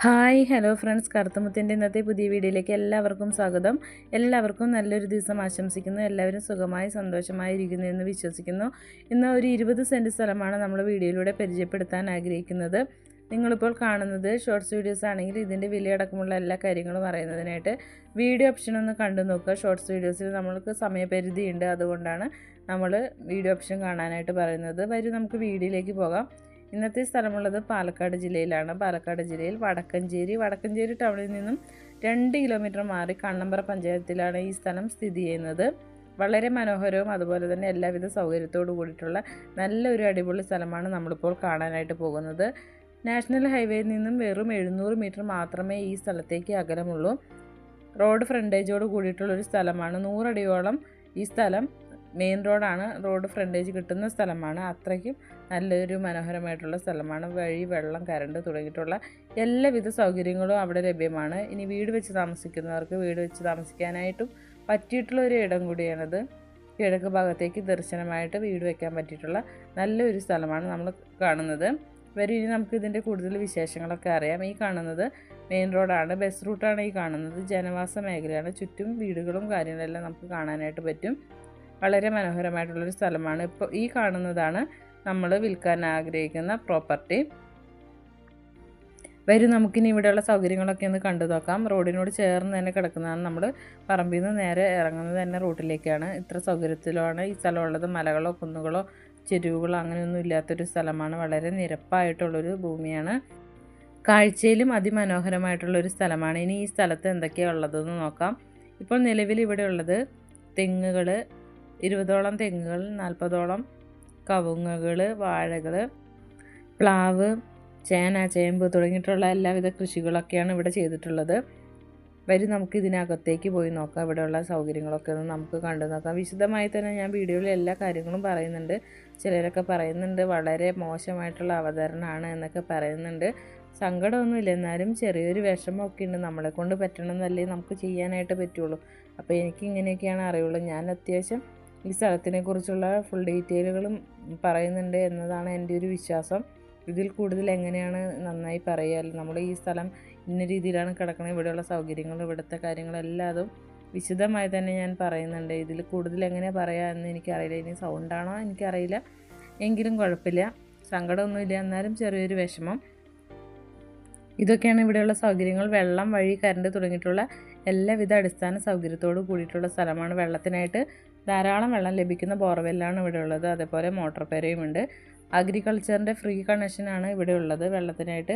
Hi hello friends, കറുത്തമുത്തിൻ്റെ ഇന്നത്തെ പുതിയ വീഡിയോയിലേക്ക് എല്ലാവർക്കും സ്വാഗതം. എല്ലാവർക്കും നല്ലൊരു ദിവസം ആശംസിക്കുന്നു. എല്ലാവരും സുഖമായി സന്തോഷമായി ഇരിക്കുന്നു എന്ന് വിശ്വസിക്കുന്നു. ഇന്ന് ഒരു 20 സെൻറ്റ് സ്ഥലമാണ് നമ്മൾ വീഡിയോയിലൂടെ പരിചയപ്പെടുത്താൻ ആഗ്രഹിക്കുന്നത്. നിങ്ങളിപ്പോൾ കാണുന്നത് ഷോർട്സ് വീഡിയോസ് ആണെങ്കിൽ ഇതിൻ്റെ വിലയടക്കമുള്ള എല്ലാ കാര്യങ്ങളും അറിയുന്നതിനായിട്ട് വീഡിയോ ഓപ്ഷൻ ഒന്ന് കണ്ടു നോക്കുക. ഷോർട്സ് വീഡിയോസിൽ നമ്മൾക്ക് സമയപരിധി ഉണ്ട്, അതുകൊണ്ടാണ് നമ്മൾ വീഡിയോ ഓപ്ഷൻ കാണാനായിട്ട് പറയുന്നത്. വരും നമുക്ക് വീഡിയോയിലേക്ക് പോകാം. ഇന്നത്തെ സ്ഥലമുള്ളത് പാലക്കാട് ജില്ലയിലാണ്. പാലക്കാട് ജില്ലയിൽ വടക്കഞ്ചേരി ടൗണിൽ നിന്നും 2 കിലോമീറ്റർ മാറി കണ്ണമ്പ്ര പഞ്ചായത്തിലാണ് ഈ സ്ഥലം സ്ഥിതി ചെയ്യുന്നത്. വളരെ മനോഹരവും അതുപോലെ തന്നെ എല്ലാവിധ സൗകര്യത്തോടു കൂടിയിട്ടുള്ള നല്ലൊരു അടിപൊളി സ്ഥലമാണ് നമ്മളിപ്പോൾ കാണാനായിട്ട് പോകുന്നത്. നാഷണൽ ഹൈവേയിൽ നിന്നും വെറും 700 മീറ്റർ മാത്രമേ ഈ സ്ഥലത്തേക്ക് അകലമുള്ളൂ. റോഡ് ഫ്രണ്ടേജോട് കൂടിയിട്ടുള്ളൊരു സ്ഥലമാണ്. 100 അടിയോളം ഈ സ്ഥലം മെയിൻ റോഡാണ്. റോഡ് ഫ്രണ്ടേജ് കിട്ടുന്ന സ്ഥലമാണ്. അത്രയ്ക്കും നല്ലൊരു മനോഹരമായിട്ടുള്ള സ്ഥലമാണ്. വഴി, വെള്ളം, കറണ്ട് തുടങ്ങിയിട്ടുള്ള എല്ലാവിധ സൗകര്യങ്ങളും അവിടെ ലഭ്യമാണ്. ഇനി വീട് വെച്ച് താമസിക്കുന്നവർക്ക് വീട് വെച്ച് താമസിക്കാനായിട്ടും പറ്റിയിട്ടുള്ള ഒരു ഇടം കൂടിയാണത്. കിഴക്ക് ഭാഗത്തേക്ക് ദർശനമായിട്ട് വീട് വയ്ക്കാൻ പറ്റിയിട്ടുള്ള നല്ലൊരു സ്ഥലമാണ് നമ്മൾ കാണുന്നത്. ഇനി നമുക്ക് ഇതിൻ്റെ കൂടുതൽ വിശേഷങ്ങളൊക്കെ അറിയാം. ഈ കാണുന്നത് മെയിൻ റോഡാണ്, ബസ് റൂട്ടാണ് ഈ കാണുന്നത്. ജനവാസ മേഖലയാണ്. ചുറ്റും വീടുകളും കാര്യങ്ങളെല്ലാം നമുക്ക് കാണാനായിട്ട് പറ്റും. വളരെ മനോഹരമായിട്ടുള്ളൊരു സ്ഥലമാണ്. ഇപ്പോൾ ഈ കാണുന്നതാണ് നമ്മൾ വിൽക്കാൻ ആഗ്രഹിക്കുന്ന പ്രോപ്പർട്ടി. നമുക്കിനി ഇവിടെയുള്ള സൗകര്യങ്ങളൊക്കെ ഒന്ന് കണ്ടു നോക്കാം. റോഡിനോട് ചേർന്ന് തന്നെ കിടക്കുന്നതാണ്. നമ്മൾ പറമ്പിൽ നിന്ന് നേരെ ഇറങ്ങുന്നത് തന്നെ റൂട്ടിലേക്കാണ്. ഇത്ര സൗകര്യത്തിലാണ് ഈ സ്ഥലമുള്ളത്. മലകളോ കുന്നുകളോ ചെരുവുകളോ അങ്ങനെയൊന്നും ഇല്ലാത്തൊരു സ്ഥലമാണ്. വളരെ നിരപ്പായിട്ടുള്ളൊരു ഭൂമിയാണ്. കാഴ്ചയിലും അതിമനോഹരമായിട്ടുള്ളൊരു സ്ഥലമാണ്. ഇനി ഈ സ്ഥലത്ത് എന്തൊക്കെയാണ് ഉള്ളതെന്ന് നോക്കാം. ഇപ്പോൾ നിലവിൽ ഇവിടെ ഉള്ളത് തെങ്ങുകൾ, 20ഓളം തെങ്ങുകൾ, 40ഓളം കവുങ്ങുകൾ, വാഴകൾ, പ്ലാവ്, ചേന, ചേമ്പ് തുടങ്ങിയിട്ടുള്ള എല്ലാവിധ കൃഷികളൊക്കെയാണ് ഇവിടെ ചെയ്തിട്ടുള്ളത്. നമുക്ക് ഇതിനകത്തേക്ക് പോയി നോക്കാം. ഇവിടെയുള്ള സൗകര്യങ്ങളൊക്കെ ഒന്ന് നമുക്ക് കണ്ടു നോക്കാം. വിശദമായി തന്നെ ഞാൻ വീഡിയോയിൽ എല്ലാ കാര്യങ്ങളും പറയുന്നുണ്ട്. ചിലരൊക്കെ പറയുന്നുണ്ട് വളരെ മോശമായിട്ടുള്ള അവതരണമാണ് എന്നൊക്കെ പറയുന്നുണ്ട്. സങ്കടമൊന്നുമില്ല, എന്നാലും ചെറിയൊരു വിഷമമൊക്കെ ഉണ്ട്. നമ്മളെ കൊണ്ട് പറ്റണമെന്നല്ലേ നമുക്ക് ചെയ്യാനായിട്ട് പറ്റുള്ളൂ. അപ്പോൾ എനിക്ക് ഇങ്ങനെയൊക്കെയാണ് അറിയുള്ളൂ. ഞാൻ അത്യാവശ്യം ഈ സ്ഥലത്തിനെക്കുറിച്ചുള്ള ഫുൾ ഡീറ്റെയിലുകളും പറയുന്നുണ്ട് എന്നതാണ് എൻ്റെ ഒരു വിശ്വാസം. ഇതിൽ കൂടുതൽ എങ്ങനെയാണ് നന്നായി പറയുക. നമ്മൾ ഈ സ്ഥലം ഇന്ന രീതിയിലാണ് കിടക്കുന്നത്, ഇവിടെയുള്ള സൗകര്യങ്ങൾ, ഇവിടുത്തെ കാര്യങ്ങളെല്ലാം വിശദമായി തന്നെ ഞാൻ പറയുന്നുണ്ട്. ഇതിൽ കൂടുതൽ എങ്ങനെ പറയുക എന്ന് എനിക്കറിയില്ല. ഇനി സൗണ്ടാണോ എനിക്കറിയില്ല, എങ്കിലും കുഴപ്പമില്ല, സങ്കടമൊന്നുമില്ല, എന്നാലും ചെറിയൊരു വിഷമം. ഇതൊക്കെയാണ് ഇവിടെയുള്ള സൗകര്യങ്ങൾ. വെള്ളം, വഴി, കറണ്ട് തുടങ്ങിയിട്ടുള്ള എല്ലാവിധ അടിസ്ഥാന സൗകര്യത്തോട് കൂടിയിട്ടുള്ള സ്ഥലമാണ്. വെള്ളത്തിനായിട്ട് ധാരാളം വെള്ളം ലഭിക്കുന്ന ബോർവെല്ലാണ് ഇവിടെ ഉള്ളത്. അതേപോലെ മോട്ടോർ പെരയുമുണ്ട്. അഗ്രികൾച്ചറിൻ്റെ ഫ്രീ കണക്ഷനാണ് ഇവിടെ ഉള്ളത്. വെള്ളത്തിനായിട്ട്